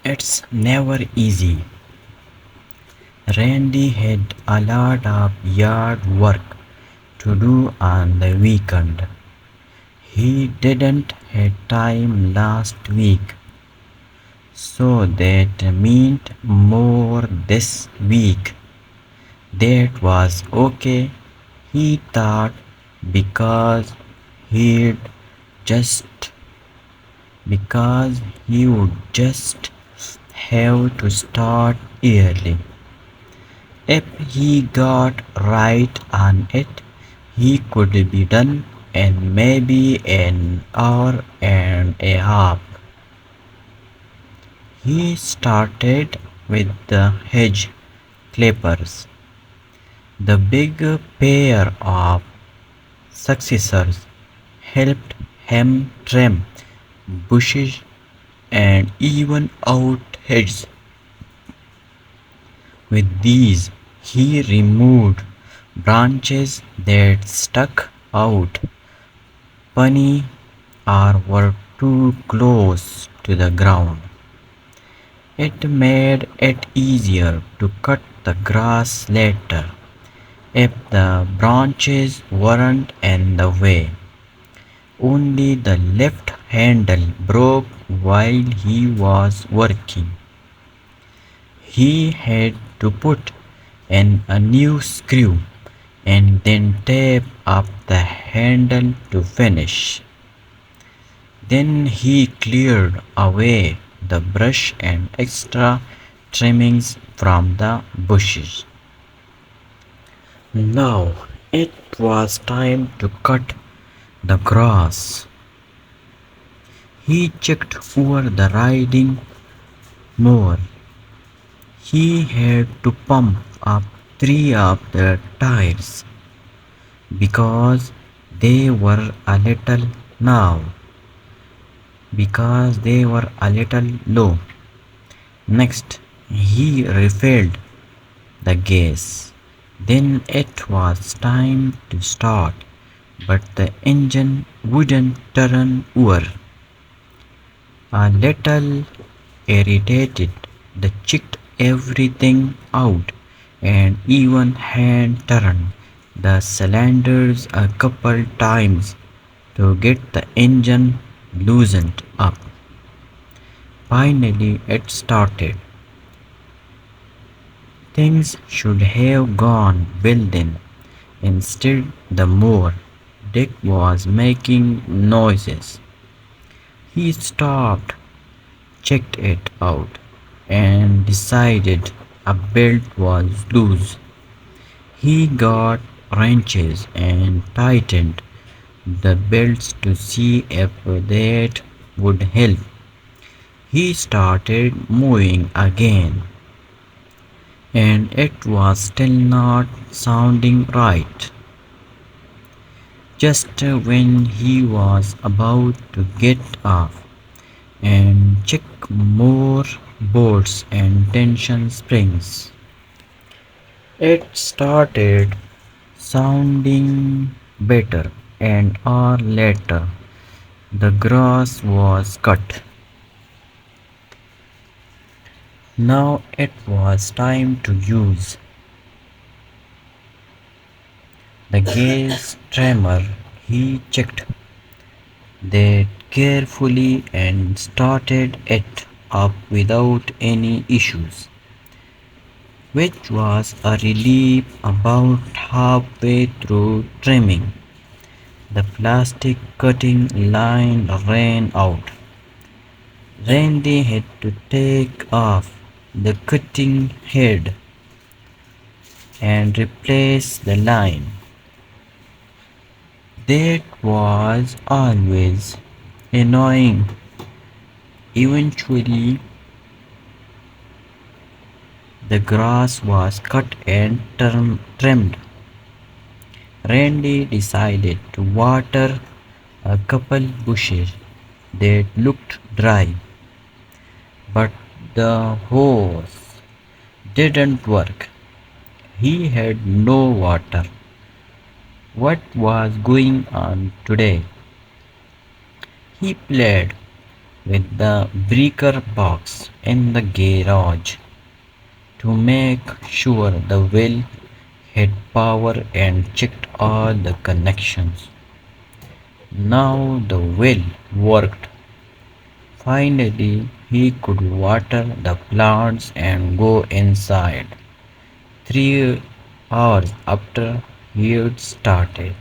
It's never easy. Randy had a lot of yard work to do on the weekend. He didn't have time last week, so that meant more this week. That was okay, he thought, because he'd just because he would just have to start early. If he got right on it, he could be done in maybe an hour and a half. He started with the hedge clippers. The big pair of successors helped him trim bushes and even out hedges. With these, he removed branches that stuck out funny or were too close to the ground. It made it easier to cut the grass later if the branches weren't in the way. Only the left handle broke while he was working. He had to put in a new screw and then tape up the handle to finish. Then he cleared away the brush and extra trimmings from the bushes. Now it was time to cut the grass. He checked over the riding mower. He had to pump up three of the tires because they were a little now because they were a little low. Next, he refilled the gas. Then it was time to start, but the engine wouldn't turn over. A little irritated, the checked everything out and even hand turned the cylinders a couple times to get the engine loosened up. Finally, it started. Things should have gone well then. Instead, the more Dick was making noises. He stopped, checked it out, and decided a belt was loose. He got wrenches and tightened the belts to see if that would help. He started moving again, and it was still not sounding right. Just when he was about to get off and check more bolts and tension springs, it started sounding better. An hour later, the grass was cut. Now it was time to use the gas trimmer. He checked that carefully and started it up without any issues, which was a relief. About halfway through trimming, the plastic cutting line ran out. Randy had to take off the cutting head and replace the line. That was always annoying. Eventually, the grass was cut and trimmed. Randy decided to water a couple bushes that looked dry, but the hose didn't work. He had no water. What was going on today? He played. with the breaker box in the garage to make sure the well had power and checked all the connections. Now the well worked. Finally, he could water the plants and go inside. 3 hours after he'd started.